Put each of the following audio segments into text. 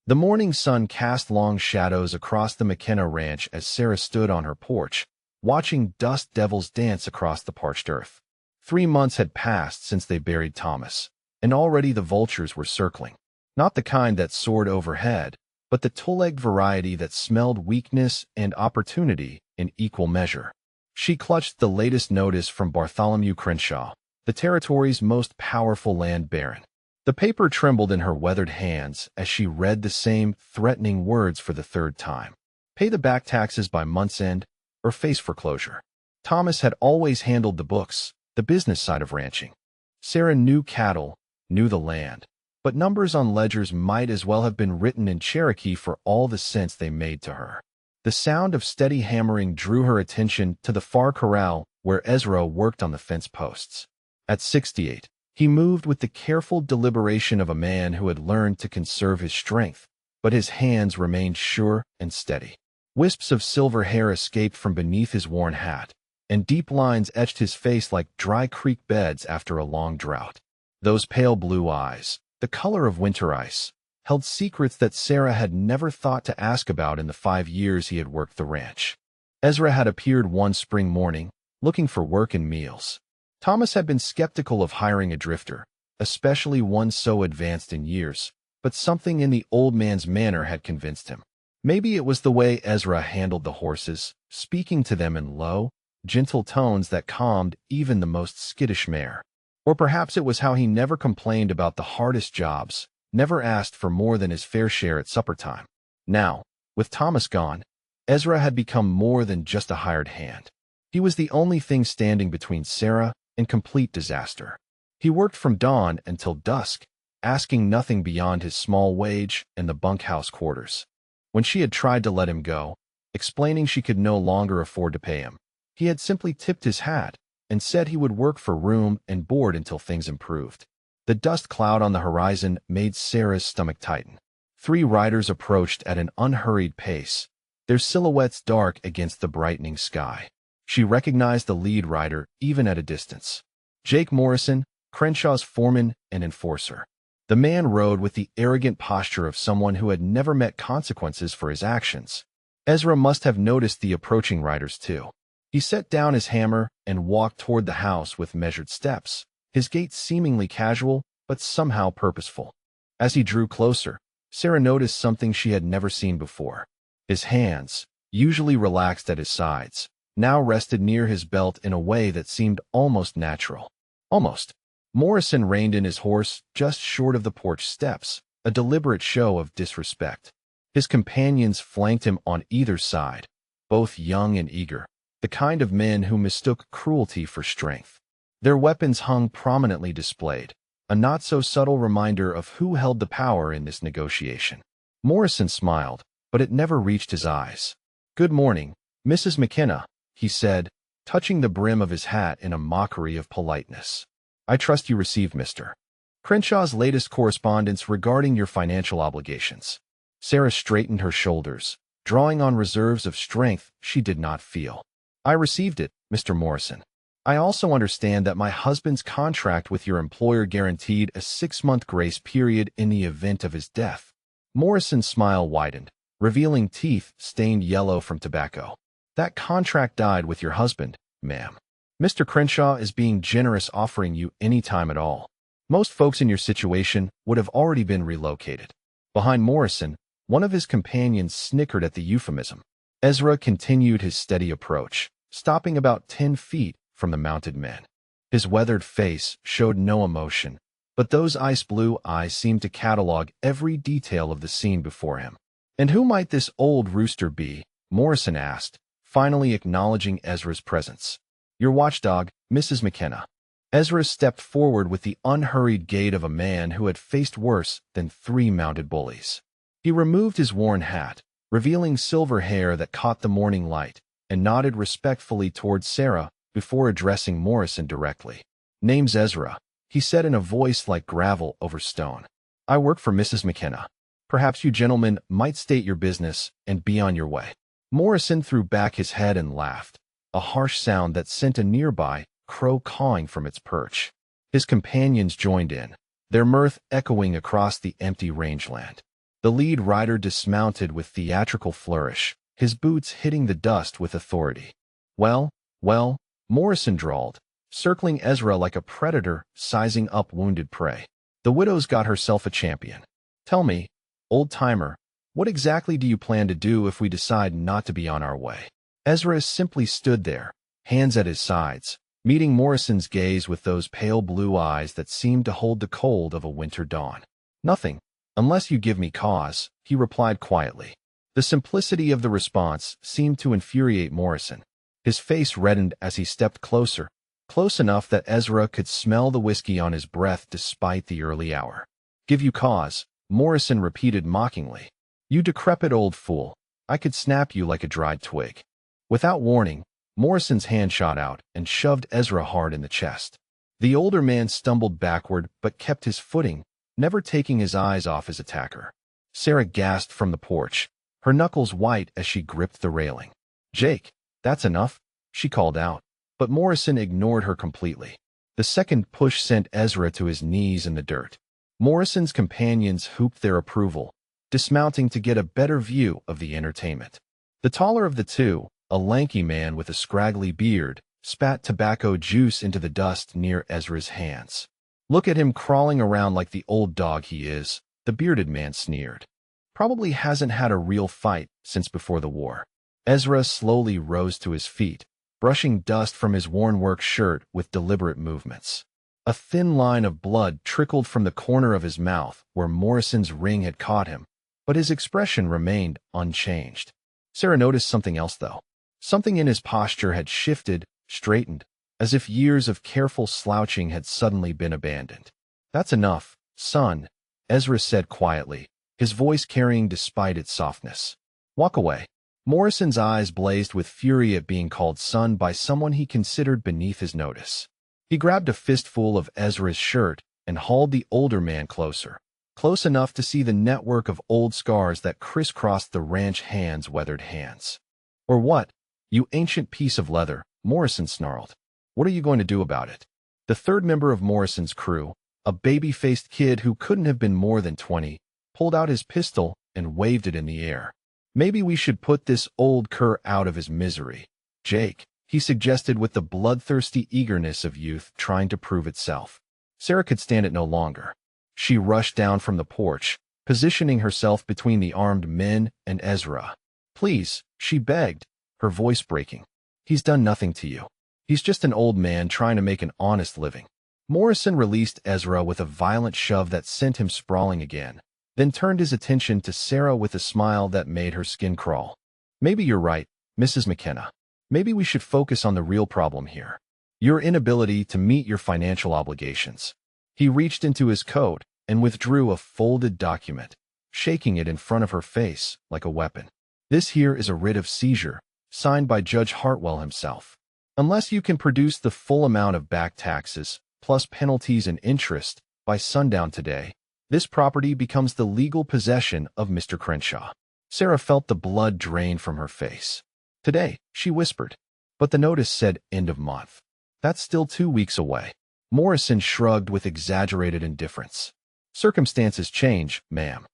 The morning sun cast long shadows across the McKenna ranch as Sarah stood on her porch, watching dust devils dance across the parched earth. 3 months had passed since they buried Thomas, and already the vultures were circling. Not the kind that soared overhead, but the two-legged variety that smelled weakness and opportunity in equal measure. She clutched the latest notice from Bartholomew Crenshaw, the territory's most powerful land baron. The paper trembled in her weathered hands as she read the same threatening words for the third time. Pay the back taxes by month's end, or face foreclosure. Thomas had always handled the books, the business side of ranching. Sarah knew cattle, knew the land, but numbers on ledgers might as well have been written in Cherokee for all the sense they made to her. The sound of steady hammering drew her attention to the far corral where Ezra worked on the fence posts. At 68, he moved with the careful deliberation of a man who had learned to conserve his strength, but his hands remained sure and steady. Wisps of silver hair escaped from beneath his worn hat, and deep lines etched his face like dry creek beds after a long drought. Those pale blue eyes, the color of winter ice, held secrets that Sarah had never thought to ask about in the 5 years he had worked the ranch. Ezra had appeared one spring morning, looking for work and meals. Thomas had been skeptical of hiring a drifter, especially one so advanced in years, but something in the old man's manner had convinced him. Maybe it was the way Ezra handled the horses, speaking to them in low, gentle tones that calmed even the most skittish mare. Or perhaps it was how he never complained about the hardest jobs, never asked for more than his fair share at supper time. Now, with Thomas gone, Ezra had become more than just a hired hand. He was the only thing standing between Sarah and complete disaster. He worked from dawn until dusk, asking nothing beyond his small wage and the bunkhouse quarters. When she had tried to let him go, explaining she could no longer afford to pay him, he had simply tipped his hat and said he would work for room and board until things improved. The dust cloud on the horizon made Sarah's stomach tighten. 3 riders approached at an unhurried pace, their silhouettes dark against the brightening sky. She recognized the lead rider even at a distance. Jake Morrison, Crenshaw's foreman and enforcer. The man rode with the arrogant posture of someone who had never met consequences for his actions. Ezra must have noticed the approaching riders too. He set down his hammer and walked toward the house with measured steps, his gait seemingly casual but somehow purposeful. As he drew closer, Sarah noticed something she had never seen before. His hands, usually relaxed at his sides, now rested near his belt in a way that seemed almost natural. Almost. Morrison reined in his horse just short of the porch steps, a deliberate show of disrespect. His companions flanked him on either side, both young and eager, the kind of men who mistook cruelty for strength. Their weapons hung prominently displayed, a not-so-subtle reminder of who held the power in this negotiation. Morrison smiled, but it never reached his eyes. "Good morning, Mrs. McKenna," he said, touching the brim of his hat in a mockery of politeness. "I trust you received Mr. Crenshaw's latest correspondence regarding your financial obligations." Sarah straightened her shoulders, drawing on reserves of strength she did not feel. "I received it, Mr. Morrison. I also understand that my husband's contract with your employer guaranteed a 6-month grace period in the event of his death." Morrison's smile widened, revealing teeth stained yellow from tobacco. "That contract died with your husband, ma'am. Mr. Crenshaw is being generous, offering you any time at all. Most folks in your situation would have already been relocated." Behind Morrison, one of his companions snickered at the euphemism. Ezra continued his steady approach, stopping about 10 feet from the mounted men. His weathered face showed no emotion, but those ice-blue eyes seemed to catalog every detail of the scene before him. "And who might this old rooster be?" Morrison asked, finally acknowledging Ezra's presence. "Your watchdog, Mrs. McKenna." Ezra stepped forward with the unhurried gait of a man who had faced worse than 3 mounted bullies. He removed his worn hat, revealing silver hair that caught the morning light, and nodded respectfully toward Sarah before addressing Morrison directly. "Name's Ezra," he said in a voice like gravel over stone. "I work for Mrs. McKenna. Perhaps you gentlemen might state your business and be on your way." Morrison threw back his head and laughed, a harsh sound that sent a nearby crow cawing from its perch. His companions joined in, their mirth echoing across the empty rangeland. The lead rider dismounted with theatrical flourish, his boots hitting the dust with authority. Well, well, Morrison drawled, circling Ezra like a predator sizing up wounded prey. The widow's got herself a champion. Tell me, old-timer, what exactly do you plan to do if we decide not to be on our way? Ezra simply stood there, hands at his sides, meeting Morrison's gaze with those pale blue eyes that seemed to hold the cold of a winter dawn. Nothing, unless you give me cause, he replied quietly. The simplicity of the response seemed to infuriate Morrison. His face reddened as he stepped closer, close enough that Ezra could smell the whiskey on his breath despite the early hour. Give you cause, Morrison repeated mockingly. You decrepit old fool, I could snap you like a dried twig. Without warning, Morrison's hand shot out and shoved Ezra hard in the chest. The older man stumbled backward but kept his footing, never taking his eyes off his attacker. Sarah gasped from the porch, her knuckles white as she gripped the railing. Jake, that's enough, she called out, but Morrison ignored her completely. The second push sent Ezra to his knees in the dirt. Morrison's companions whooped their approval, dismounting to get a better view of the entertainment. The taller of the two, a lanky man with a scraggly beard, spat tobacco juice into the dust near Ezra's hands. Look at him crawling around like the old dog he is, the bearded man sneered. Probably hasn't had a real fight since before the war. Ezra slowly rose to his feet, brushing dust from his worn work shirt with deliberate movements. A thin line of blood trickled from the corner of his mouth where Morrison's ring had caught him, but his expression remained unchanged. Sarah noticed something else, though. Something in his posture had shifted, straightened, as if years of careful slouching had suddenly been abandoned. That's enough, son, Ezra said quietly, his voice carrying despite its softness. Walk away. Morrison's eyes blazed with fury at being called son by someone he considered beneath his notice. He grabbed a fistful of Ezra's shirt and hauled the older man closer, close enough to see the network of old scars that crisscrossed the ranch hand's weathered hands. Or what? You ancient piece of leather, Morrison snarled. What are you going to do about it? The third member of Morrison's crew, a baby-faced kid who couldn't have been more than 20, pulled out his pistol and waved it in the air. Maybe we should put this old cur out of his misery, Jake, he suggested with the bloodthirsty eagerness of youth trying to prove itself. Sarah could stand it no longer. She rushed down from the porch, positioning herself between the armed men and Ezra. Please, she begged, her voice breaking. He's done nothing to you. He's just an old man trying to make an honest living. Morrison released Ezra with a violent shove that sent him sprawling again, then turned his attention to Sarah with a smile that made her skin crawl. Maybe you're right, Mrs. McKenna. Maybe we should focus on the real problem here. Your inability to meet your financial obligations. He reached into his coat and withdrew a folded document, shaking it in front of her face like a weapon. This here is a writ of seizure, signed by Judge Hartwell himself. Unless you can produce the full amount of back taxes, plus penalties and interest, by sundown today, this property becomes the legal possession of Mr. Crenshaw. Sarah felt the blood drain from her face. Today, she whispered. But the notice said end of month. That's still 2 weeks away. Morrison shrugged with exaggerated indifference. Circumstances change, ma'am.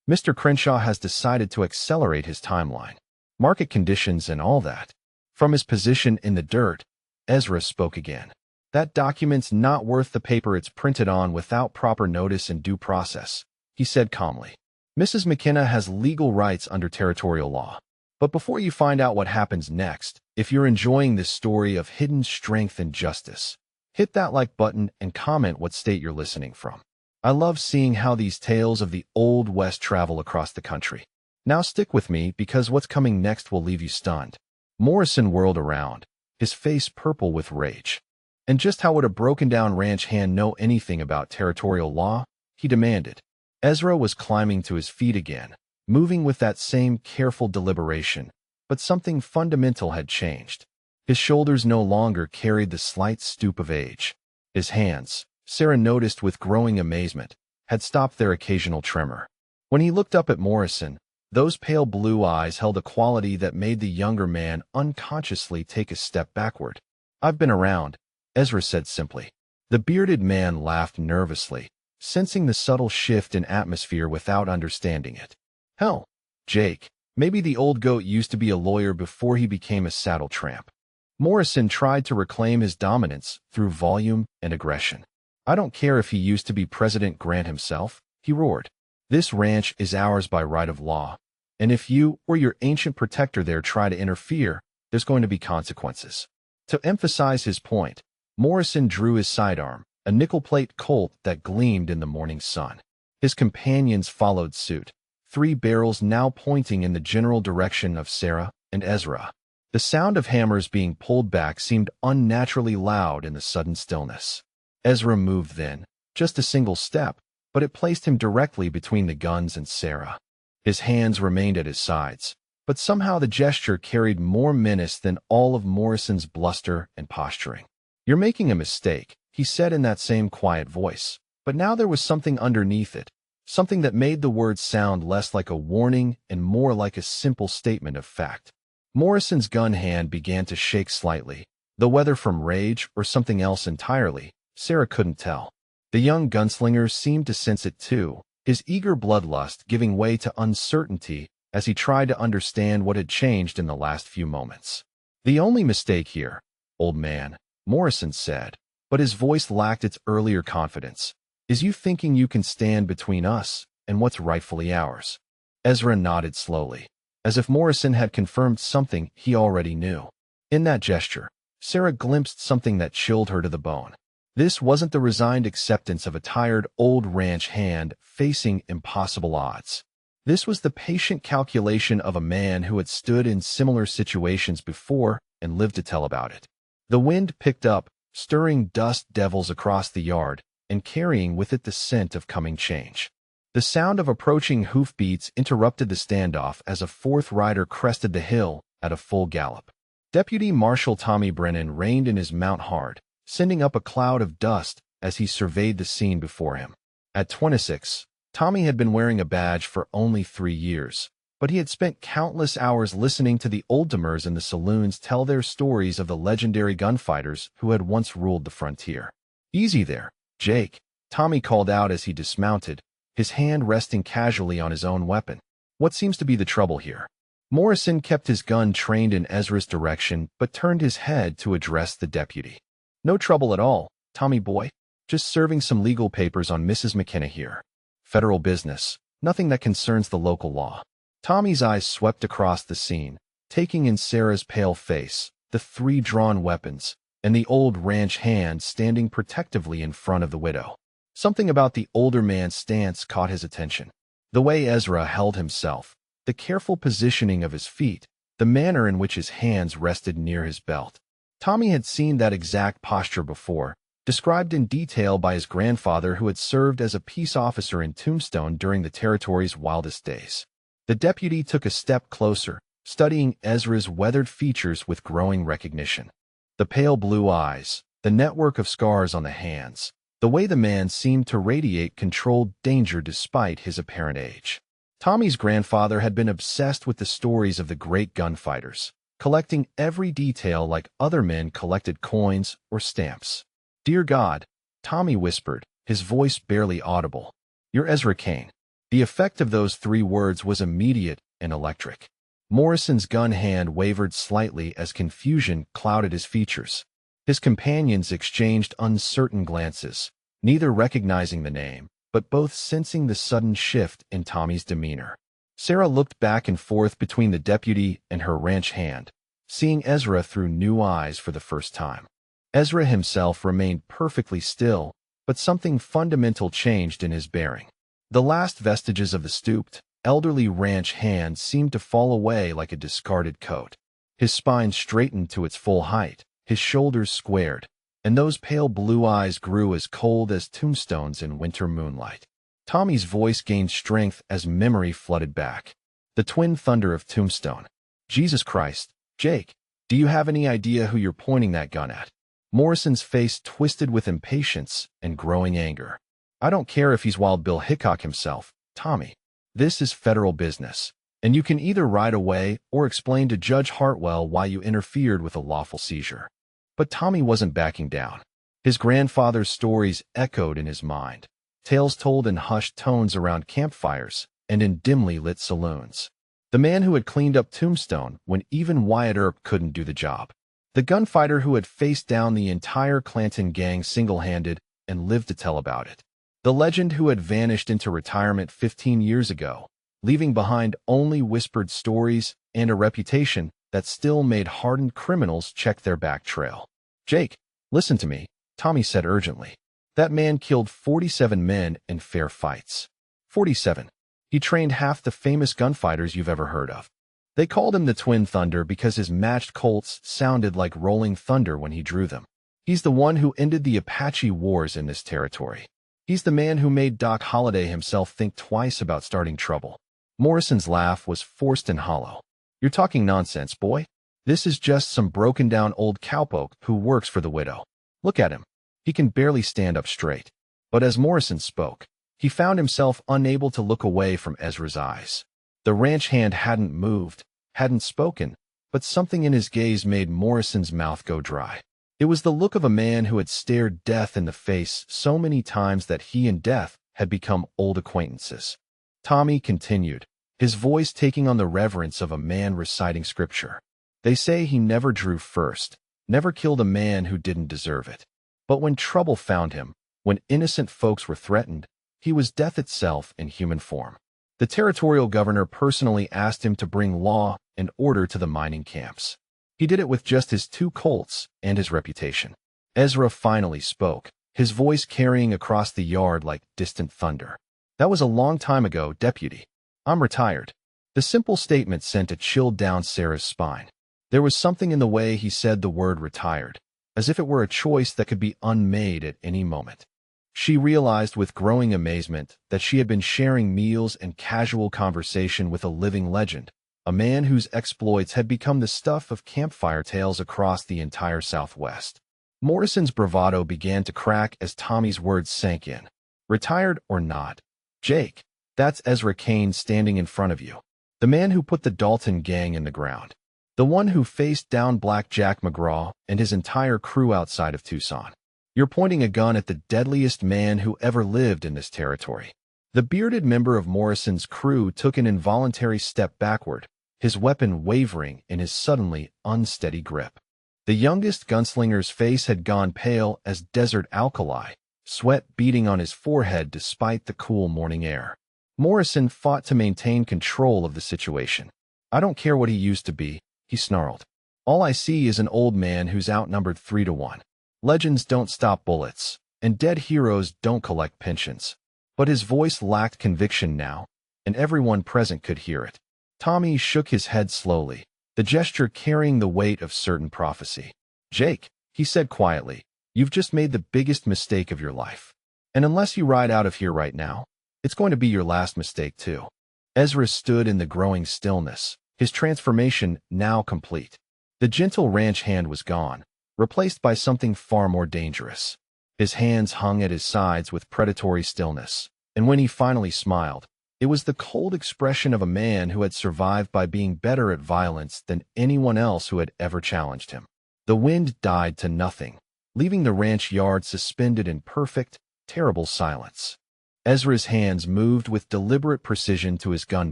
Mr. Crenshaw has decided to accelerate his timeline. Market conditions and all that. From his position in the dirt, Ezra spoke again. That document's not worth the paper it's printed on without proper notice and due process, he said calmly. Mrs. McKenna has legal rights under territorial law. But before you find out what happens next, if you're enjoying this story of hidden strength and justice, hit that like button and comment what state you're listening from. I love seeing how these tales of the Old West travel across the country. Now stick with me because what's coming next will leave you stunned. Morrison whirled around, his face purple with rage. And just how would a broken-down ranch hand know anything about territorial law? He demanded. Ezra was climbing to his feet again, moving with that same careful deliberation, but something fundamental had changed. His shoulders no longer carried the slight stoop of age. His hands, Sarah noticed with growing amazement, had stopped their occasional tremor. When he looked up at Morrison, those pale blue eyes held a quality that made the younger man unconsciously take a step backward. I've been around, Ezra said simply. The bearded man laughed nervously, sensing the subtle shift in atmosphere without understanding it. Hell, Jake, maybe the old goat used to be a lawyer before he became a saddle tramp. Morrison tried to reclaim his dominance through volume and aggression. I don't care if he used to be President Grant himself, he roared. This ranch is ours by right of law. And if you or your ancient protector there try to interfere, there's going to be consequences. To emphasize his point, Morrison drew his sidearm, a nickel-plate Colt that gleamed in the morning sun. His companions followed suit, 3 barrels now pointing in the general direction of Sarah and Ezra. The sound of hammers being pulled back seemed unnaturally loud in the sudden stillness. Ezra moved then, just a single step, but it placed him directly between the guns and Sarah. His hands remained at his sides, but somehow the gesture carried more menace than all of Morrison's bluster and posturing. "You're making a mistake," he said in that same quiet voice, but now there was something underneath it, something that made the words sound less like a warning and more like a simple statement of fact. Morrison's gun hand began to shake slightly, though whether from rage or something else entirely, Sarah couldn't tell. The young gunslinger seemed to sense it too, his eager bloodlust giving way to uncertainty as he tried to understand what had changed in the last few moments. "The only mistake here, old man," Morrison said, but his voice lacked its earlier confidence, "is you thinking you can stand between us and what's rightfully ours." Ezra nodded slowly, as if Morrison had confirmed something he already knew. In that gesture, Sarah glimpsed something that chilled her to the bone. This wasn't the resigned acceptance of a tired old ranch hand facing impossible odds. This was the patient calculation of a man who had stood in similar situations before and lived to tell about it. The wind picked up, stirring dust devils across the yard and carrying with it the scent of coming change. The sound of approaching hoofbeats interrupted the standoff as a 4th rider crested the hill at a full gallop. Deputy Marshal Tommy Brennan reined in his mount hard, sending up a cloud of dust as he surveyed the scene before him. At 26, Tommy had been wearing a badge for only 3 years, but he had spent countless hours listening to the old-timers in the saloons tell their stories of the legendary gunfighters who had once ruled the frontier. "Easy there, Jake," Tommy called out as he dismounted, his hand resting casually on his own weapon. "What seems to be the trouble here?" Morrison kept his gun trained in Ezra's direction but turned his head to address the deputy. "No trouble at all, Tommy boy. Just serving some legal papers on Mrs. McKenna here. Federal business, nothing that concerns the local law." Tommy's eyes swept across the scene, taking in Sarah's pale face, the 3 drawn weapons, and the old ranch hand standing protectively in front of the widow. Something about the older man's stance caught his attention. The way Ezra held himself, the careful positioning of his feet, the manner in which his hands rested near his belt. Tommy had seen that exact posture before, described in detail by his grandfather who had served as a peace officer in Tombstone during the territory's wildest days. The deputy took a step closer, studying Ezra's weathered features with growing recognition. The pale blue eyes, the network of scars on the hands, the way the man seemed to radiate controlled danger despite his apparent age. Tommy's grandfather had been obsessed with the stories of the great gunfighters, collecting every detail like other men collected coins or stamps. "Dear God," Tommy whispered, his voice barely audible. "You're Ezra Kane." The effect of those 3 words was immediate and electric. Morrison's gun hand wavered slightly as confusion clouded his features. His companions exchanged uncertain glances, neither recognizing the name, but both sensing the sudden shift in Tommy's demeanor. Sarah looked back and forth between the deputy and her ranch hand, seeing Ezra through new eyes for the first time. Ezra himself remained perfectly still, but something fundamental changed in his bearing. The last vestiges of the stooped, elderly ranch hand seemed to fall away like a discarded coat. His spine straightened to its full height, his shoulders squared, and those pale blue eyes grew as cold as tombstones in winter moonlight. Tommy's voice gained strength as memory flooded back. The twin thunder of Tombstone. "Jesus Christ, Jake, do you have any idea who you're pointing that gun at?" Morrison's face twisted with impatience and growing anger. "I don't care if he's Wild Bill Hickok himself, Tommy. This is federal business, and you can either ride away or explain to Judge Hartwell why you interfered with a lawful seizure." But Tommy wasn't backing down. His grandfather's stories echoed in his mind, tales told in hushed tones around campfires, and in dimly lit saloons. The man who had cleaned up Tombstone when even Wyatt Earp couldn't do the job. The gunfighter who had faced down the entire Clanton gang single-handed and lived to tell about it. The legend who had vanished into retirement 15 years ago, leaving behind only whispered stories and a reputation that still made hardened criminals check their back trail. "Jake, listen to me," Tommy said urgently. "That man killed 47 men in fair fights. 47. He trained half the famous gunfighters you've ever heard of. They called him the Twin Thunder because his matched Colts sounded like rolling thunder when he drew them. He's the one who ended the Apache Wars in this territory. He's the man who made Doc Holliday himself think twice about starting trouble." Morrison's laugh was forced and hollow. "You're talking nonsense, boy. This is just some broken-down old cowpoke who works for the widow. Look at him. He can barely stand up straight." But as Morrison spoke, he found himself unable to look away from Ezra's eyes. The ranch hand hadn't moved, hadn't spoken, but something in his gaze made Morrison's mouth go dry. It was the look of a man who had stared death in the face so many times that he and death had become old acquaintances. Tommy continued, his voice taking on the reverence of a man reciting scripture. "They say he never drew first, never killed a man who didn't deserve it. But when trouble found him, when innocent folks were threatened, he was death itself in human form. The territorial governor personally asked him to bring law and order to the mining camps. He did it with just his 2 Colts and his reputation." Ezra finally spoke, his voice carrying across the yard like distant thunder. "That was a long time ago, Deputy. I'm retired." The simple statement sent a chill down Sarah's spine. There was something in the way he said the word retired, as if it were a choice that could be unmade at any moment. She realized with growing amazement that she had been sharing meals and casual conversation with a living legend, a man whose exploits had become the stuff of campfire tales across the entire Southwest. Morrison's bravado began to crack as Tommy's words sank in. "Retired or not, Jake, that's Ezra Kane standing in front of you. The man who put the Dalton gang in the ground. The one who faced down Black Jack McGraw and his entire crew outside of Tucson. You're pointing a gun at the deadliest man who ever lived in this territory." The bearded member of Morrison's crew took an involuntary step backward, his weapon wavering in his suddenly unsteady grip. The youngest gunslinger's face had gone pale as desert alkali, sweat beading on his forehead despite the cool morning air. Morrison fought to maintain control of the situation. "I don't care what he used to be," he snarled. "All I see is an old man who's outnumbered 3-1. Legends don't stop bullets, and dead heroes don't collect pensions." But his voice lacked conviction now, and everyone present could hear it. Tommy shook his head slowly, the gesture carrying the weight of certain prophecy. "Jake," he said quietly, "you've just made the biggest mistake of your life. And unless you ride out of here right now, it's going to be your last mistake too." Ezra stood in the growing stillness, his transformation now complete. The gentle ranch hand was gone, replaced by something far more dangerous. His hands hung at his sides with predatory stillness, and when he finally smiled, it was the cold expression of a man who had survived by being better at violence than anyone else who had ever challenged him. The wind died to nothing, leaving the ranch yard suspended in perfect, terrible silence. Ezra's hands moved with deliberate precision to his gun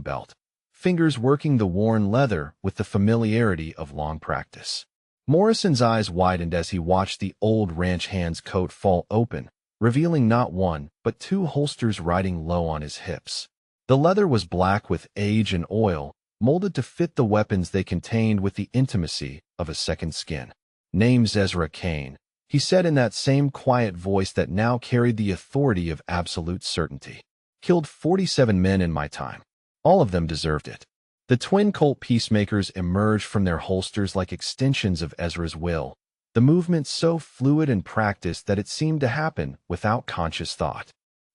belt, fingers working the worn leather with the familiarity of long practice. Morrison's eyes widened as he watched the old ranch hand's coat fall open, revealing not 1, but 2 holsters riding low on his hips. The leather was black with age and oil, molded to fit the weapons they contained with the intimacy of a second skin. "Name's Ezra Kane," he said in that same quiet voice that now carried the authority of absolute certainty. "Killed 47 men in my time. All of them deserved it." The twin Colt peacemakers emerged from their holsters like extensions of Ezra's will, the movement so fluid and practiced that it seemed to happen without conscious thought.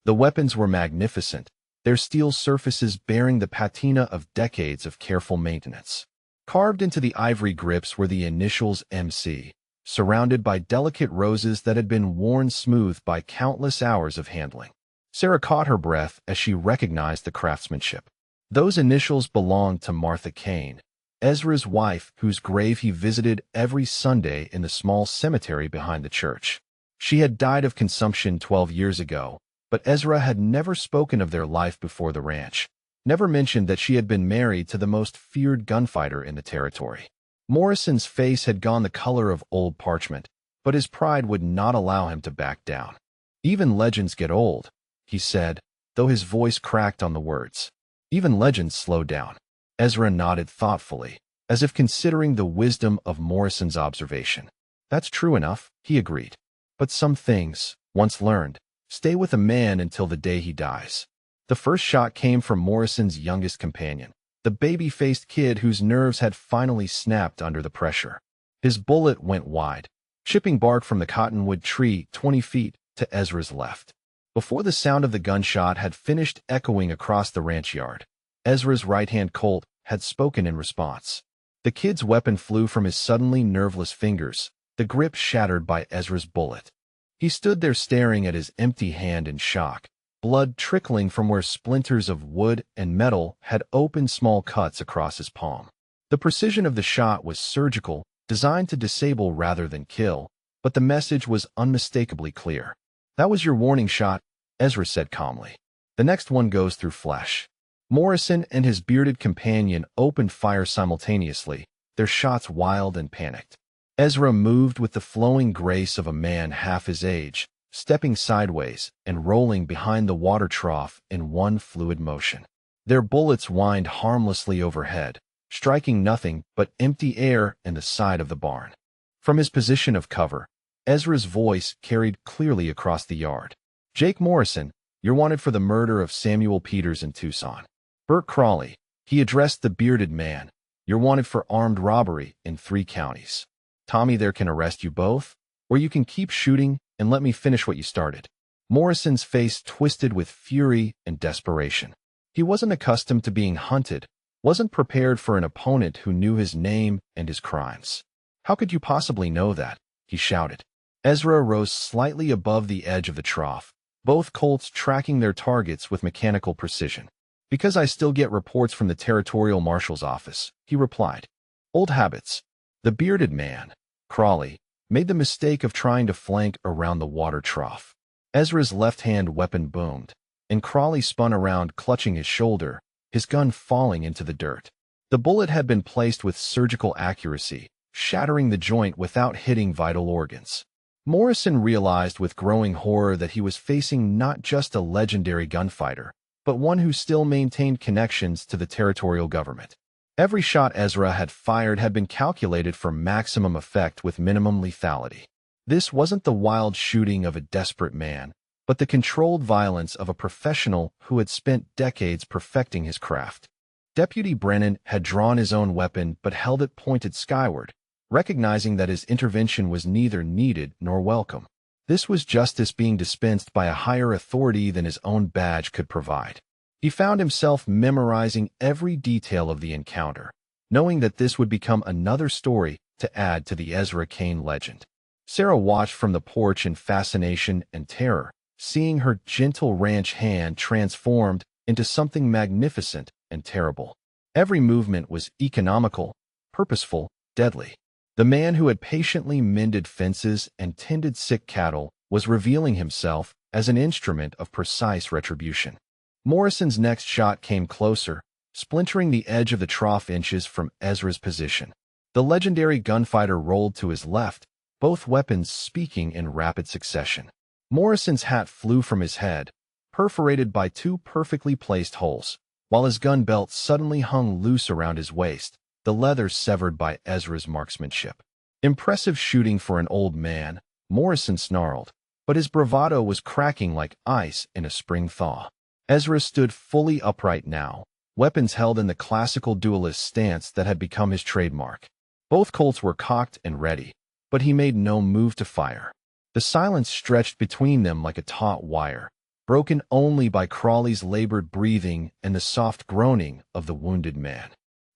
The weapons were magnificent, their steel surfaces bearing the patina of decades of careful maintenance. Carved into the ivory grips were the initials MC, surrounded by delicate roses that had been worn smooth by countless hours of handling. Sarah caught her breath as she recognized the craftsmanship. Those initials belonged to Martha Kane, Ezra's wife, whose grave he visited every Sunday in the small cemetery behind the church. She had died of consumption 12 years ago, but Ezra had never spoken of their life before the ranch. never mentioned that she had been married to the most feared gunfighter in the territory. Morrison's face had gone the color of old parchment, but his pride would not allow him to back down. "Even legends get old," he said, though his voice cracked on the words. "Even legends slow down." Ezra nodded thoughtfully, as if considering the wisdom of Morrison's observation. "That's true enough," he agreed. "But some things, once learned, stay with a man until the day he dies." The first shot came from Morrison's youngest companion, the baby-faced kid whose nerves had finally snapped under the pressure. His bullet went wide, chipping bark from the cottonwood tree 20 feet to Ezra's left. Before the sound of the gunshot had finished echoing across the ranch yard, Ezra's right-hand Colt had spoken in response. The kid's weapon flew from his suddenly nerveless fingers, the grip shattered by Ezra's bullet. He stood there staring at his empty hand in shock, blood trickling from where splinters of wood and metal had opened small cuts across his palm. The precision of the shot was surgical, designed to disable rather than kill, but the message was unmistakably clear. "That was your warning shot," Ezra said calmly. "The next one goes through flesh." Morrison and his bearded companion opened fire simultaneously, their shots wild and panicked. Ezra moved with the flowing grace of a man half his age, stepping sideways and rolling behind the water trough in one fluid motion. Their bullets whined harmlessly overhead, striking nothing but empty air and the side of the barn. From his position of cover, Ezra's voice carried clearly across the yard. "Jake Morrison, you're wanted for the murder of Samuel Peters in Tucson." "Bert Crawley," he addressed the bearded man, "you're wanted for armed robbery in 3 counties. Tommy there can arrest you both, or you can keep shooting and let me finish what you started." Morrison's face twisted with fury and desperation. He wasn't accustomed to being hunted, wasn't prepared for an opponent who knew his name and his crimes. "How could you possibly know that?" he shouted. Ezra rose slightly above the edge of the trough, both Colts tracking their targets with mechanical precision. "Because I still get reports from the Territorial Marshal's office," he replied. "Old habits." The bearded man, Crawley, made the mistake of trying to flank around the water trough. Ezra's left-hand weapon boomed, and Crawley spun around clutching his shoulder, his gun falling into the dirt. The bullet had been placed with surgical accuracy, shattering the joint without hitting vital organs. Morrison realized with growing horror that he was facing not just a legendary gunfighter, but one who still maintained connections to the territorial government. Every shot Ezra had fired had been calculated for maximum effect with minimum lethality. This wasn't the wild shooting of a desperate man, but the controlled violence of a professional who had spent decades perfecting his craft. Deputy Brennan had drawn his own weapon but held it pointed skyward, recognizing that his intervention was neither needed nor welcome. This was justice being dispensed by a higher authority than his own badge could provide. He found himself memorizing every detail of the encounter, knowing that this would become another story to add to the Ezra Kane legend. Sarah watched from the porch in fascination and terror, seeing her gentle ranch hand transformed into something magnificent and terrible. Every movement was economical, purposeful, deadly. The man who had patiently mended fences and tended sick cattle was revealing himself as an instrument of precise retribution. Morrison's next shot came closer, splintering the edge of the trough inches from Ezra's position. The legendary gunfighter rolled to his left, both weapons speaking in rapid succession. Morrison's hat flew from his head, perforated by 2 perfectly placed holes, while his gun belt suddenly hung loose around his waist, the leather severed by Ezra's marksmanship. Impressive shooting for an old man, Morrison snarled, but his bravado was cracking like ice in a spring thaw. Ezra stood fully upright now, weapons held in the classical duelist stance that had become his trademark. Both Colts were cocked and ready, but he made no move to fire. The silence stretched between them like a taut wire, broken only by Crawley's labored breathing and the soft groaning of the wounded man.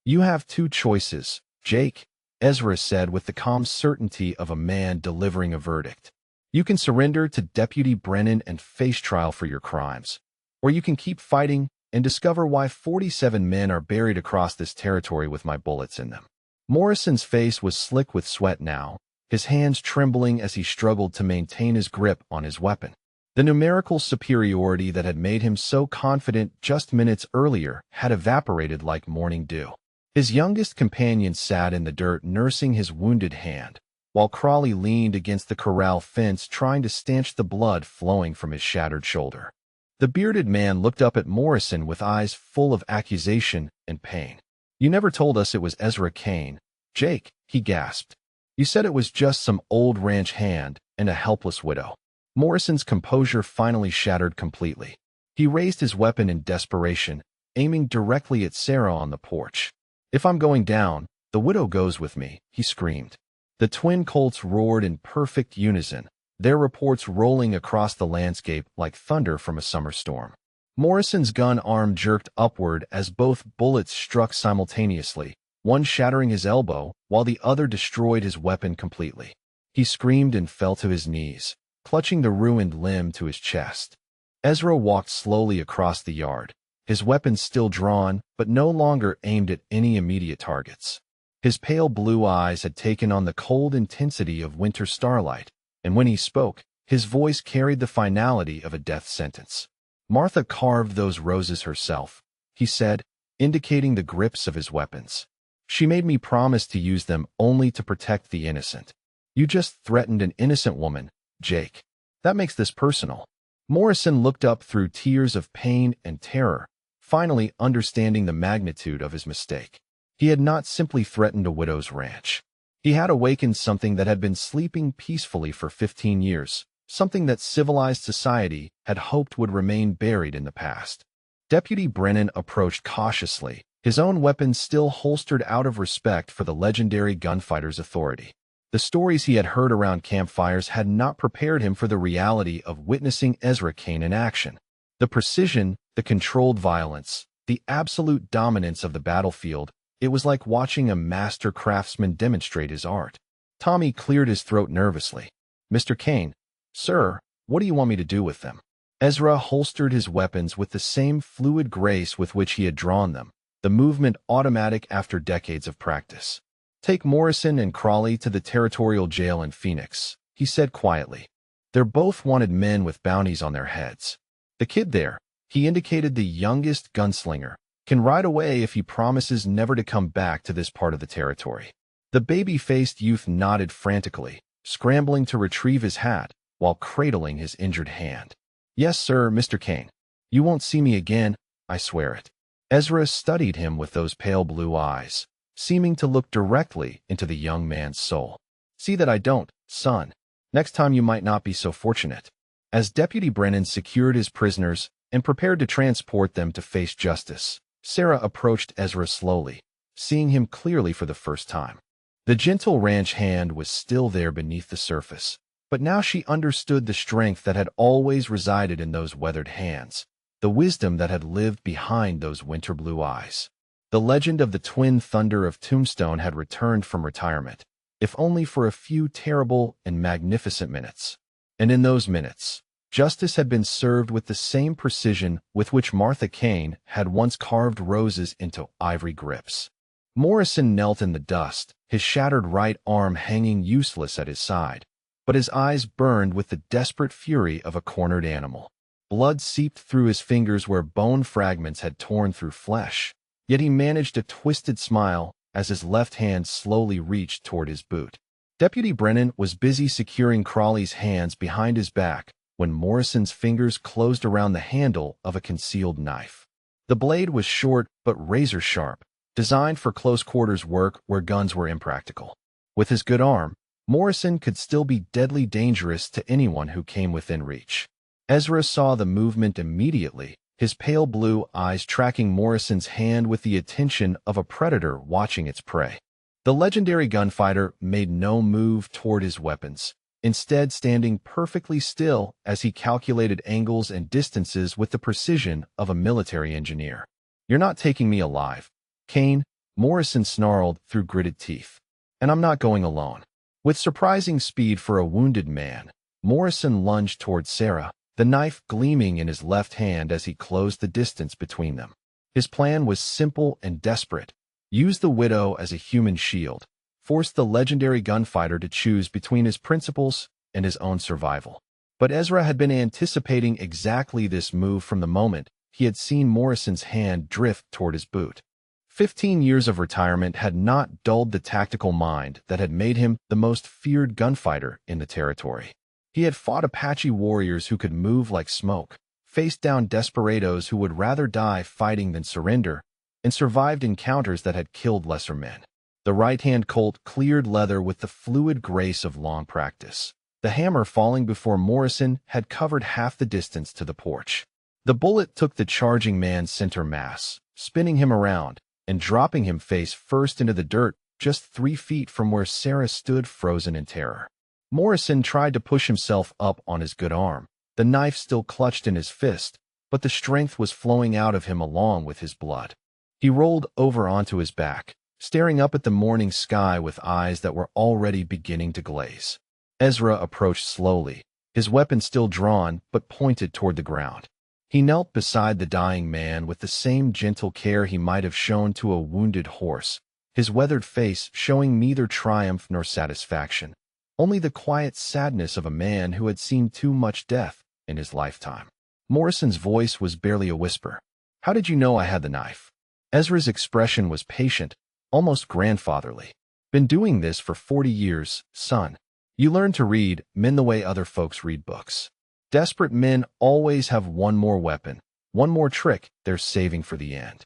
"You have 2 choices, Jake," Ezra said with the calm certainty of a man delivering a verdict. "You can surrender to Deputy Brennan and face trial for your crimes, or you can keep fighting and discover why 47 men are buried across this territory with my bullets in them." Morrison's face was slick with sweat now, his hands trembling as he struggled to maintain his grip on his weapon. The numerical superiority that had made him so confident just minutes earlier had evaporated like morning dew. His youngest companion sat in the dirt nursing his wounded hand, while Crawley leaned against the corral fence trying to stanch the blood flowing from his shattered shoulder. The bearded man looked up at Morrison with eyes full of accusation and pain. "You never told us it was Ezra Kane, Jake," he gasped. "You said it was just some old ranch hand and a helpless widow." Morrison's composure finally shattered completely. He raised his weapon in desperation, aiming directly at Sarah on the porch. "If I'm going down, the widow goes with me," he screamed. The twin Colts roared in perfect unison, their reports rolling across the landscape like thunder from a summer storm. Morrison's gun arm jerked upward as both bullets struck simultaneously, one shattering his elbow while the other destroyed his weapon completely. He screamed and fell to his knees, clutching the ruined limb to his chest. Ezra walked slowly across the yard, his weapon still drawn but no longer aimed at any immediate targets. His pale blue eyes had taken on the cold intensity of winter starlight, and when he spoke, his voice carried the finality of a death sentence. "Martha carved those roses herself," he said, indicating the grips of his weapons. "She made me promise to use them only to protect the innocent. You just threatened an innocent woman, Jake. That makes this personal." Morrison looked up through tears of pain and terror, finally understanding the magnitude of his mistake. He had not simply threatened a widow's ranch. He had awakened something that had been sleeping peacefully for 15 years, something that civilized society had hoped would remain buried in the past. Deputy Brennan approached cautiously, his own weapon still holstered out of respect for the legendary gunfighter's authority. The stories he had heard around campfires had not prepared him for the reality of witnessing Ezra Kane in action. The precision, the controlled violence, the absolute dominance of the battlefield, it was like watching a master craftsman demonstrate his art. Tommy cleared his throat nervously. "Mr. Kane, sir, what do you want me to do with them?" Ezra holstered his weapons with the same fluid grace with which he had drawn them, the movement automatic after decades of practice. "Take Morrison and Crawley to the territorial jail in Phoenix," he said quietly. "They're both wanted men with bounties on their heads. The kid there," he indicated the youngest gunslinger, "can ride away if he promises never to come back to this part of the territory." The baby-faced youth nodded frantically, scrambling to retrieve his hat while cradling his injured hand. "Yes, sir, Mr. Kane. You won't see me again, I swear it." Ezra studied him with those pale blue eyes, seeming to look directly into the young man's soul. "See that I don't, son. Next time you might not be so fortunate." As Deputy Brennan secured his prisoners and prepared to transport them to face justice, Sarah approached Ezra slowly, seeing him clearly for the first time. The gentle ranch hand was still there beneath the surface, but now she understood the strength that had always resided in those weathered hands, the wisdom that had lived behind those winter blue eyes. The legend of the twin thunder of Tombstone had returned from retirement, if only for a few terrible and magnificent minutes. And in those minutes, justice had been served with the same precision with which Martha Kane had once carved roses into ivory grips. Morrison knelt in the dust, his shattered right arm hanging useless at his side, but his eyes burned with the desperate fury of a cornered animal. Blood seeped through his fingers where bone fragments had torn through flesh, yet he managed a twisted smile as his left hand slowly reached toward his boot. Deputy Brennan was busy securing Crawley's hands behind his back when Morrison's fingers closed around the handle of a concealed knife. The blade was short but razor-sharp, designed for close-quarters work where guns were impractical. With his good arm, Morrison could still be deadly dangerous to anyone who came within reach. Ezra saw the movement immediately, his pale blue eyes tracking Morrison's hand with the attention of a predator watching its prey. The legendary gunfighter made no move toward his weapons, instead standing perfectly still as he calculated angles and distances with the precision of a military engineer. "You're not taking me alive, Kane," Morrison snarled through gritted teeth. "And I'm not going alone." With surprising speed for a wounded man, Morrison lunged toward Sarah, the knife gleaming in his left hand as he closed the distance between them. His plan was simple and desperate. Use the widow as a human shield, force the legendary gunfighter to choose between his principles and his own survival. But Ezra had been anticipating exactly this move from the moment he had seen Morrison's hand drift toward his boot. 15 years of retirement had not dulled the tactical mind that had made him the most feared gunfighter in the territory. He had fought Apache warriors who could move like smoke, faced down desperados who would rather die fighting than surrender, and survived encounters that had killed lesser men. The right-hand Colt cleared leather with the fluid grace of long practice. The hammer falling before Morrison had covered half the distance to the porch. The bullet took the charging man's center mass, spinning him around and dropping him face first into the dirt just 3 feet from where Sarah stood frozen in terror. Morrison tried to push himself up on his good arm, the knife still clutched in his fist, but the strength was flowing out of him along with his blood. He rolled over onto his back, staring up at the morning sky with eyes that were already beginning to glaze. Ezra approached slowly, his weapon still drawn but pointed toward the ground. He knelt beside the dying man with the same gentle care he might have shown to a wounded horse, his weathered face showing neither triumph nor satisfaction, only the quiet sadness of a man who had seen too much death in his lifetime. Morrison's voice was barely a whisper. "How did you know I had the knife?" Ezra's expression was patient, almost grandfatherly. "Been doing this for 40 years, son. You learn to read men the way other folks read books. Desperate men always have one more weapon, one more trick they're saving for the end."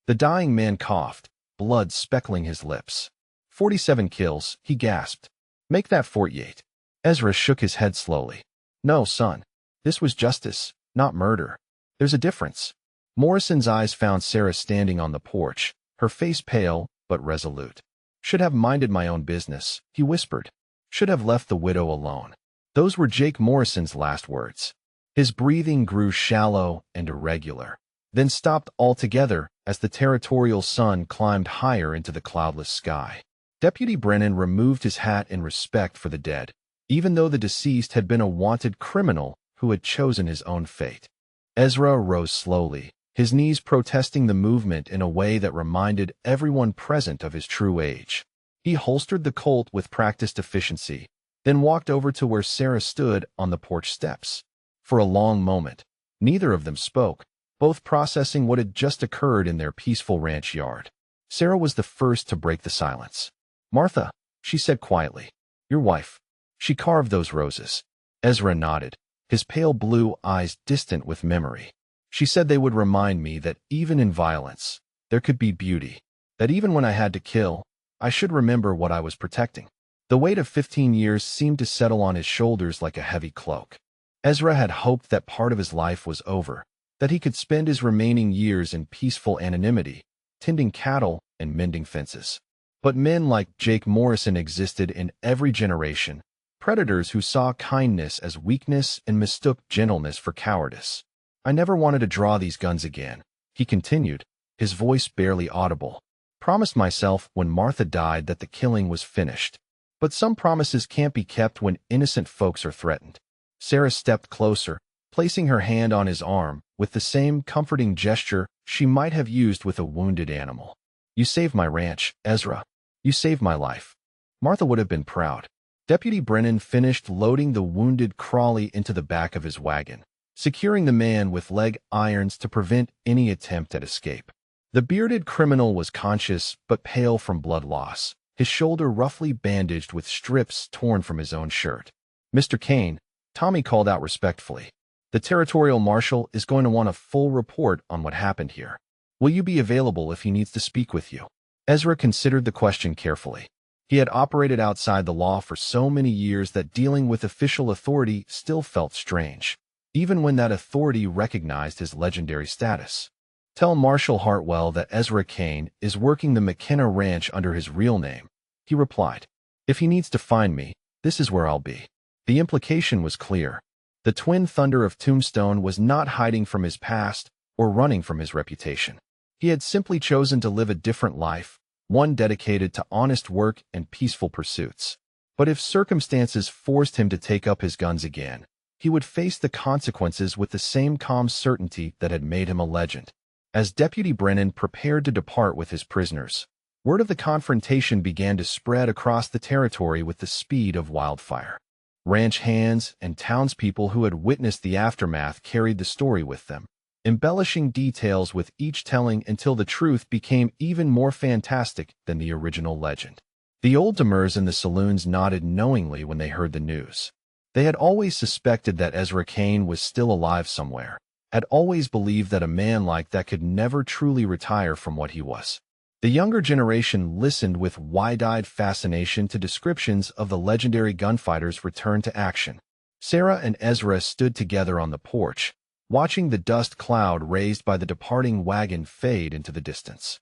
The dying man coughed, blood speckling his lips. 47 kills, he gasped. "Make that 48. Ezra shook his head slowly. "No, son. This was justice, not murder. There's a difference." Morrison's eyes found Sarah standing on the porch, her face pale but resolute. "Should have minded my own business," he whispered. "Should have left the widow alone." Those were Jake Morrison's last words. His breathing grew shallow and irregular, then stopped altogether as the territorial sun climbed higher into the cloudless sky. Deputy Brennan removed his hat in respect for the dead, even though the deceased had been a wanted criminal who had chosen his own fate. Ezra rose slowly, his knees protesting the movement in a way that reminded everyone present of his true age. He holstered the Colt with practiced efficiency, then walked over to where Sarah stood on the porch steps. For a long moment, neither of them spoke, both processing what had just occurred in their peaceful ranch yard. Sarah was the first to break the silence. "Martha," she said quietly, "your wife. She carved those roses." Ezra nodded, his pale blue eyes distant with memory. "She said they would remind me that even in violence, there could be beauty, that even when I had to kill, I should remember what I was protecting." The weight of 15 years seemed to settle on his shoulders like a heavy cloak. Ezra had hoped that part of his life was over, that he could spend his remaining years in peaceful anonymity, tending cattle and mending fences. But men like Jake Morrison existed in every generation, predators who saw kindness as weakness and mistook gentleness for cowardice. "I never wanted to draw these guns again," he continued, his voice barely audible. "Promised myself when Martha died that the killing was finished. But some promises can't be kept when innocent folks are threatened." Sarah stepped closer, placing her hand on his arm with the same comforting gesture she might have used with a wounded animal. "You saved my ranch, Ezra. You saved my life." Martha would have been proud. Deputy Brennan finished loading the wounded Crawley into the back of his wagon, securing the man with leg irons to prevent any attempt at escape. The bearded criminal was conscious but pale from blood loss, his shoulder roughly bandaged with strips torn from his own shirt. "Mr. Kane," Tommy called out respectfully, "the territorial marshal is going to want a full report on what happened here. Will you be available if he needs to speak with you?" Ezra considered the question carefully. He had operated outside the law for so many years that dealing with official authority still felt strange, even when that authority recognized his legendary status. "Tell Marshal Hartwell that Ezra Kane is working the McKenna Ranch under his real name," he replied. "If he needs to find me, this is where I'll be." The implication was clear. The twin thunder of Tombstone was not hiding from his past or running from his reputation. He had simply chosen to live a different life, one dedicated to honest work and peaceful pursuits. But if circumstances forced him to take up his guns again, he would face the consequences with the same calm certainty that had made him a legend. As Deputy Brennan prepared to depart with his prisoners, word of the confrontation began to spread across the territory with the speed of wildfire. Ranch hands and townspeople who had witnessed the aftermath carried the story with them, embellishing details with each telling until the truth became even more fantastic than the original legend. The old timers in the saloons nodded knowingly when they heard the news. They had always suspected that Ezra Kane was still alive somewhere, had always believed that a man like that could never truly retire from what he was. The younger generation listened with wide-eyed fascination to descriptions of the legendary gunfighter's return to action. Sarah and Ezra stood together on the porch, watching the dust cloud raised by the departing wagon fade into the distance.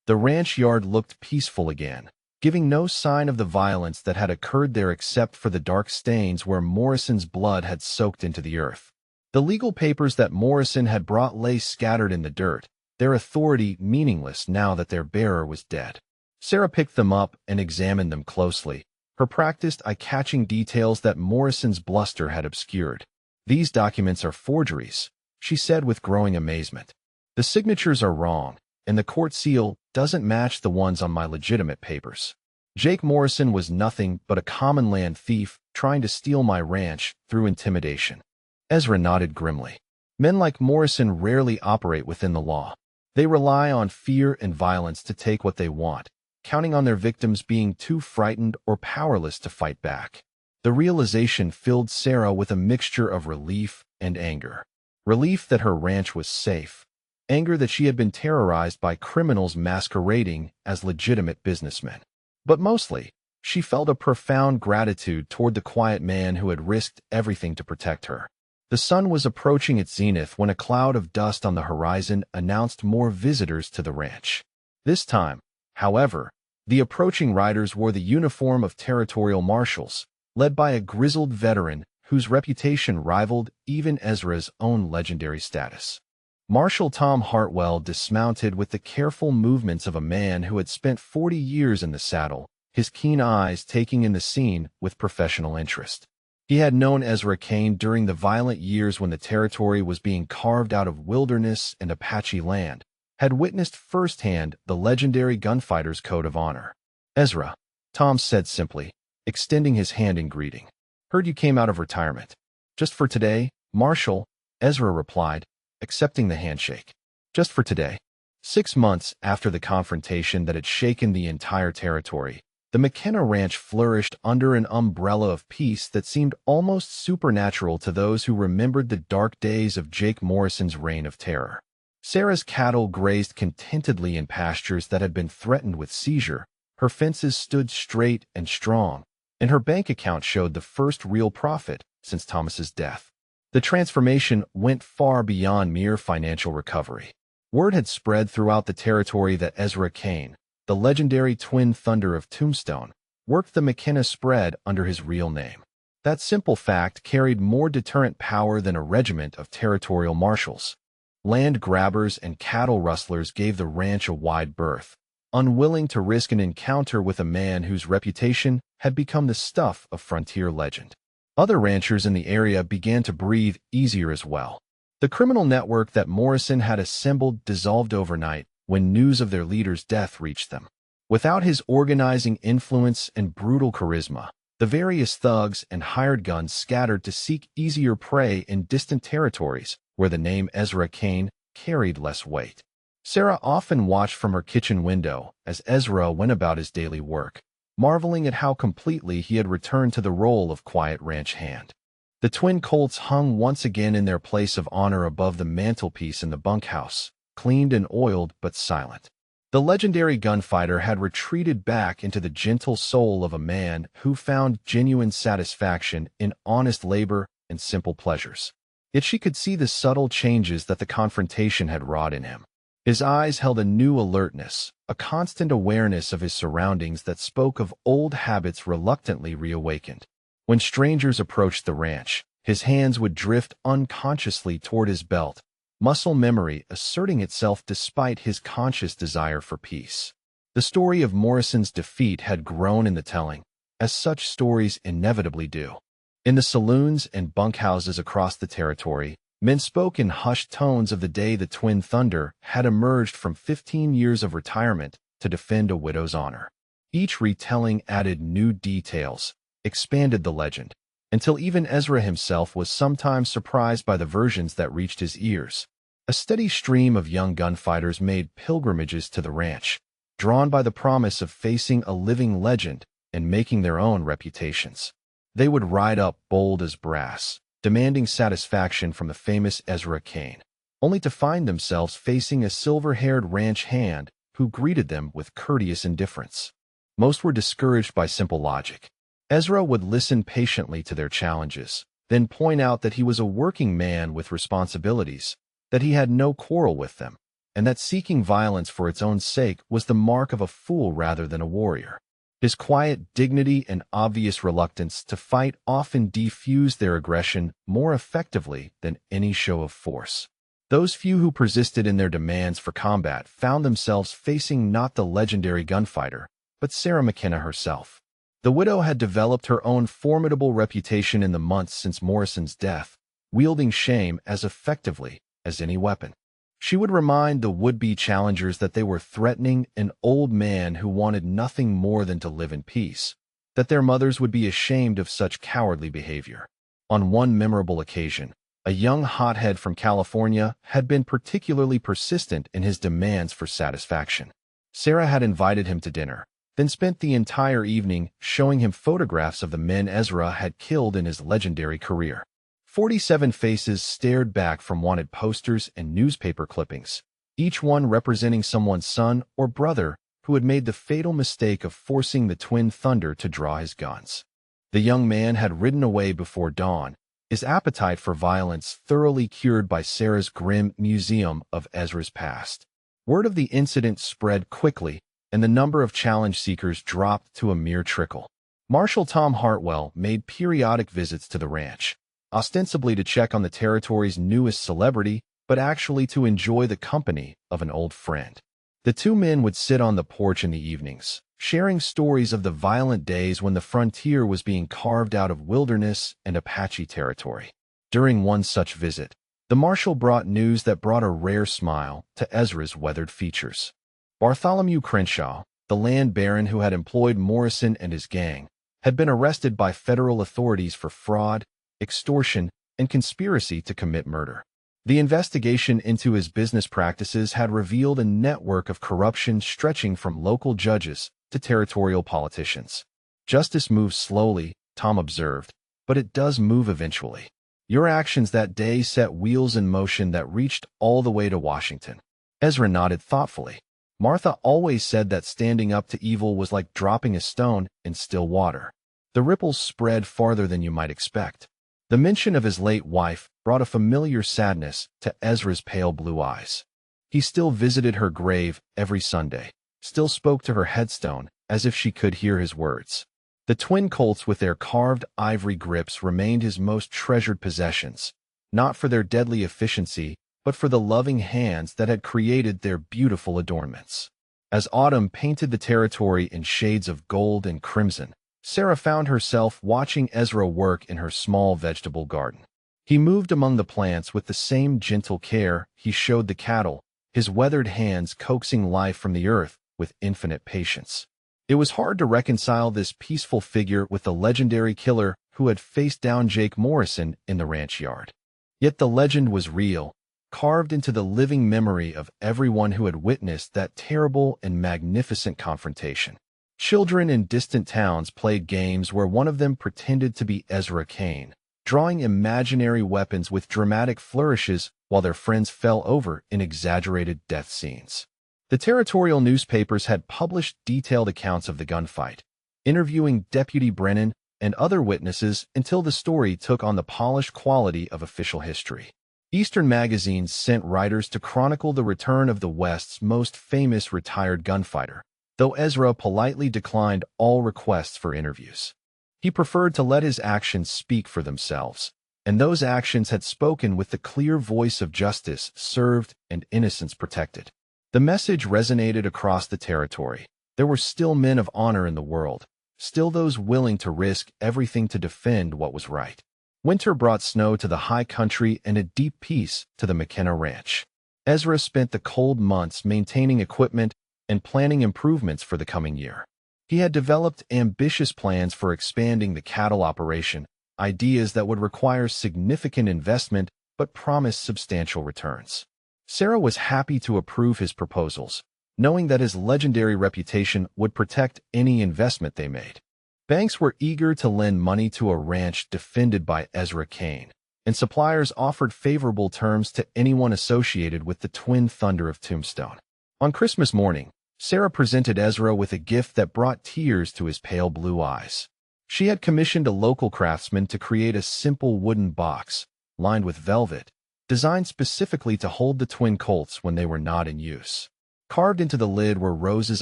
The ranch yard looked peaceful again, giving no sign of the violence that had occurred there except for the dark stains where Morrison's blood had soaked into the earth. The legal papers that Morrison had brought lay scattered in the dirt, their authority meaningless now that their bearer was dead. Sarah picked them up and examined them closely, her practiced eye catching details that Morrison's bluster had obscured. "These documents are forgeries," she said with growing amazement. "The signatures are wrong, and the court seal doesn't match the ones on my legitimate papers. Jake Morrison was nothing but a common land thief trying to steal my ranch through intimidation." Ezra nodded grimly. Men like Morrison rarely operate within the law. They rely on fear and violence to take what they want, counting on their victims being too frightened or powerless to fight back. The realization filled Sarah with a mixture of relief and anger. Relief that her ranch was safe. Anger that she had been terrorized by criminals masquerading as legitimate businessmen. But mostly, she felt a profound gratitude toward the quiet man who had risked everything to protect her. The sun was approaching its zenith when a cloud of dust on the horizon announced more visitors to the ranch. This time, however, the approaching riders wore the uniform of territorial marshals, led by a grizzled veteran whose reputation rivaled even Ezra's own legendary status. Marshal Tom Hartwell dismounted with the careful movements of a man who had spent 40 years in the saddle, his keen eyes taking in the scene with professional interest. He had known Ezra Kane during the violent years when the territory was being carved out of wilderness and Apache land, had witnessed firsthand the legendary gunfighter's code of honor. "Ezra," Tom said simply, extending his hand in greeting. "Heard you came out of retirement." "Just for today, Marshal," Ezra replied, accepting the handshake. "Just for today." 6 months after the confrontation that had shaken the entire territory, the McKenna Ranch flourished under an umbrella of peace that seemed almost supernatural to those who remembered the dark days of Jake Morrison's reign of terror. Sarah's cattle grazed contentedly in pastures that had been threatened with seizure, her fences stood straight and strong, and her bank account showed the first real profit since Thomas's death. The transformation went far beyond mere financial recovery. Word had spread throughout the territory that Ezra Kane, the legendary Twin Thunder of Tombstone, worked the McKenna spread under his real name. That simple fact carried more deterrent power than a regiment of territorial marshals. Land grabbers and cattle rustlers gave the ranch a wide berth, unwilling to risk an encounter with a man whose reputation had become the stuff of frontier legend. Other ranchers in the area began to breathe easier as well. The criminal network that Morrison had assembled dissolved overnight when news of their leader's death reached them. Without his organizing influence and brutal charisma, the various thugs and hired guns scattered to seek easier prey in distant territories where the name Ezra Kane carried less weight. Sarah often watched from her kitchen window as Ezra went about his daily work, marveling at how completely he had returned to the role of quiet ranch hand. The twin Colts hung once again in their place of honor above the mantelpiece in the bunkhouse, cleaned and oiled but silent. The legendary gunfighter had retreated back into the gentle soul of a man who found genuine satisfaction in honest labor and simple pleasures. Yet she could see the subtle changes that the confrontation had wrought in him. His eyes held a new alertness, a constant awareness of his surroundings that spoke of old habits reluctantly reawakened. When strangers approached the ranch, his hands would drift unconsciously toward his belt, muscle memory asserting itself despite his conscious desire for peace. The story of Morrison's defeat had grown in the telling, as such stories inevitably do. In the saloons and bunkhouses across the territory, men spoke in hushed tones of the day the Twin Thunder had emerged from 15 years of retirement to defend a widow's honor. Each retelling added new details, expanded the legend, until even Ezra himself was sometimes surprised by the versions that reached his ears. A steady stream of young gunfighters made pilgrimages to the ranch, drawn by the promise of facing a living legend and making their own reputations. They would ride up bold as brass, demanding satisfaction from the famous Ezra Kane, only to find themselves facing a silver-haired ranch hand who greeted them with courteous indifference. Most were discouraged by simple logic. Ezra would listen patiently to their challenges, then point out that he was a working man with responsibilities, that he had no quarrel with them, and that seeking violence for its own sake was the mark of a fool rather than a warrior. His quiet dignity and obvious reluctance to fight often diffused their aggression more effectively than any show of force. Those few who persisted in their demands for combat found themselves facing not the legendary gunfighter, but Sarah McKenna herself. The widow had developed her own formidable reputation in the months since Morrison's death, wielding shame as effectively as any weapon. She would remind the would-be challengers that they were threatening an old man who wanted nothing more than to live in peace, that their mothers would be ashamed of such cowardly behavior. On one memorable occasion, a young hothead from California had been particularly persistent in his demands for satisfaction. Sarah had invited him to dinner, then spent the entire evening showing him photographs of the men Ezra had killed in his legendary career. 47 faces stared back from wanted posters and newspaper clippings, each one representing someone's son or brother who had made the fatal mistake of forcing the twin Thunder to draw his guns. The young man had ridden away before dawn, his appetite for violence thoroughly cured by Sarah's grim museum of Ezra's past. Word of the incident spread quickly, and the number of challenge seekers dropped to a mere trickle. Marshal Tom Hartwell made periodic visits to the ranch, ostensibly to check on the territory's newest celebrity, but actually to enjoy the company of an old friend. The two men would sit on the porch in the evenings, sharing stories of the violent days when the frontier was being carved out of wilderness and Apache territory. During one such visit, the marshal brought news that brought a rare smile to Ezra's weathered features. Bartholomew Crenshaw, the land baron who had employed Morrison and his gang, had been arrested by federal authorities for fraud, extortion, and conspiracy to commit murder. The investigation into his business practices had revealed a network of corruption stretching from local judges to territorial politicians. Justice moves slowly, Tom observed, but it does move eventually. Your actions that day set wheels in motion that reached all the way to Washington. Ezra nodded thoughtfully. Martha always said that standing up to evil was like dropping a stone in still water. The ripples spread farther than you might expect. The mention of his late wife brought a familiar sadness to Ezra's pale blue eyes. He still visited her grave every Sunday, still spoke to her headstone as if she could hear his words. The twin Colts with their carved ivory grips remained his most treasured possessions, not for their deadly efficiency, but for the loving hands that had created their beautiful adornments. As autumn painted the territory in shades of gold and crimson, Sarah found herself watching Ezra work in her small vegetable garden. He moved among the plants with the same gentle care he showed the cattle, his weathered hands coaxing life from the earth with infinite patience. It was hard to reconcile this peaceful figure with the legendary killer who had faced down Jake Morrison in the ranch yard. Yet the legend was real, carved into the living memory of everyone who had witnessed that terrible and magnificent confrontation. Children in distant towns played games where one of them pretended to be Ezra Kane, drawing imaginary weapons with dramatic flourishes while their friends fell over in exaggerated death scenes. The territorial newspapers had published detailed accounts of the gunfight, interviewing Deputy Brennan and other witnesses until the story took on the polished quality of official history. Eastern magazines sent writers to chronicle the return of the West's most famous retired gunfighter, though Ezra politely declined all requests for interviews. He preferred to let his actions speak for themselves, and those actions had spoken with the clear voice of justice served and innocence protected. The message resonated across the territory. There were still men of honor in the world, still those willing to risk everything to defend what was right. Winter brought snow to the high country and a deep peace to the McKenna Ranch. Ezra spent the cold months maintaining equipment and planning improvements for the coming year. He had developed ambitious plans for expanding the cattle operation, ideas that would require significant investment but promise substantial returns. Sarah was happy to approve his proposals, knowing that his legendary reputation would protect any investment they made. Banks were eager to lend money to a ranch defended by Ezra Kane, and suppliers offered favorable terms to anyone associated with the Twin Thunder of Tombstone. On Christmas morning, Sarah presented Ezra with a gift that brought tears to his pale blue eyes. She had commissioned a local craftsman to create a simple wooden box, lined with velvet, designed specifically to hold the twin colts when they were not in use. Carved into the lid were roses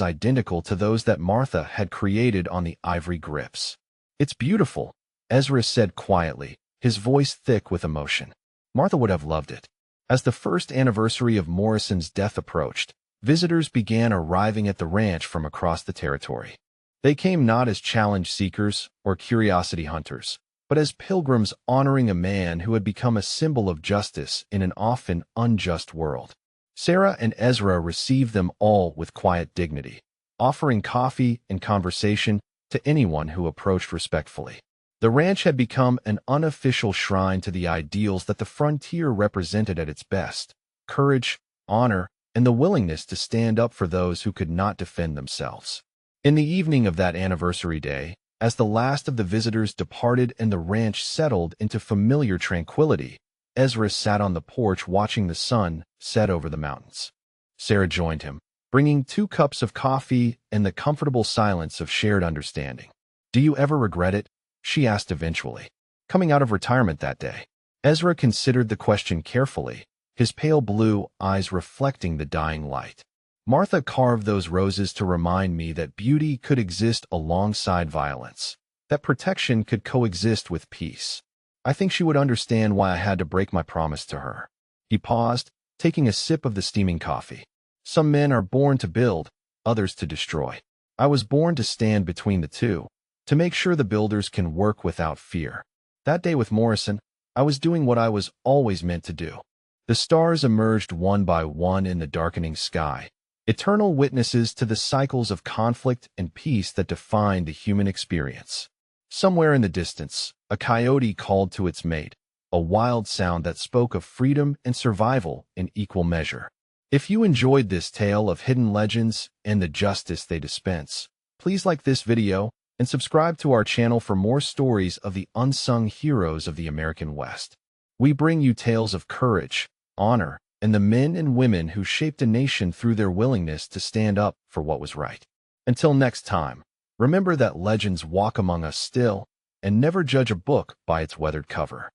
identical to those that Martha had created on the ivory grips. "It's beautiful," Ezra said quietly, his voice thick with emotion. Martha would have loved it. As the first anniversary of Morrison's death approached, visitors began arriving at the ranch from across the territory. They came not as challenge seekers or curiosity hunters, but as pilgrims honoring a man who had become a symbol of justice in an often unjust world. Sarah and Ezra received them all with quiet dignity, offering coffee and conversation to anyone who approached respectfully. The ranch had become an unofficial shrine to the ideals that the frontier represented at its best: courage, honor, and the willingness to stand up for those who could not defend themselves. In the evening of that anniversary day, as the last of the visitors departed and the ranch settled into familiar tranquility, Ezra sat on the porch watching the sun set over the mountains. Sarah joined him, bringing 2 cups of coffee and the comfortable silence of shared understanding. "Do you ever regret it?" she asked eventually. Coming out of retirement that day, Ezra considered the question carefully, his pale blue eyes reflecting the dying light. "Martha carved those roses to remind me that beauty could exist alongside violence, that protection could coexist with peace. I think she would understand why I had to break my promise to her." He paused, taking a sip of the steaming coffee. "Some men are born to build, others to destroy. I was born to stand between the two, to make sure the builders can work without fear. That day with Morrison, I was doing what I was always meant to do." The stars emerged one by one in the darkening sky, eternal witnesses to the cycles of conflict and peace that define the human experience. Somewhere in the distance, a coyote called to its mate, a wild sound that spoke of freedom and survival in equal measure. If you enjoyed this tale of hidden legends and the justice they dispense, please like this video and subscribe to our channel for more stories of the unsung heroes of the American West. We bring you tales of courage, honor, and the men and women who shaped a nation through their willingness to stand up for what was right. Until next time, remember that legends walk among us still, and never judge a book by its weathered cover.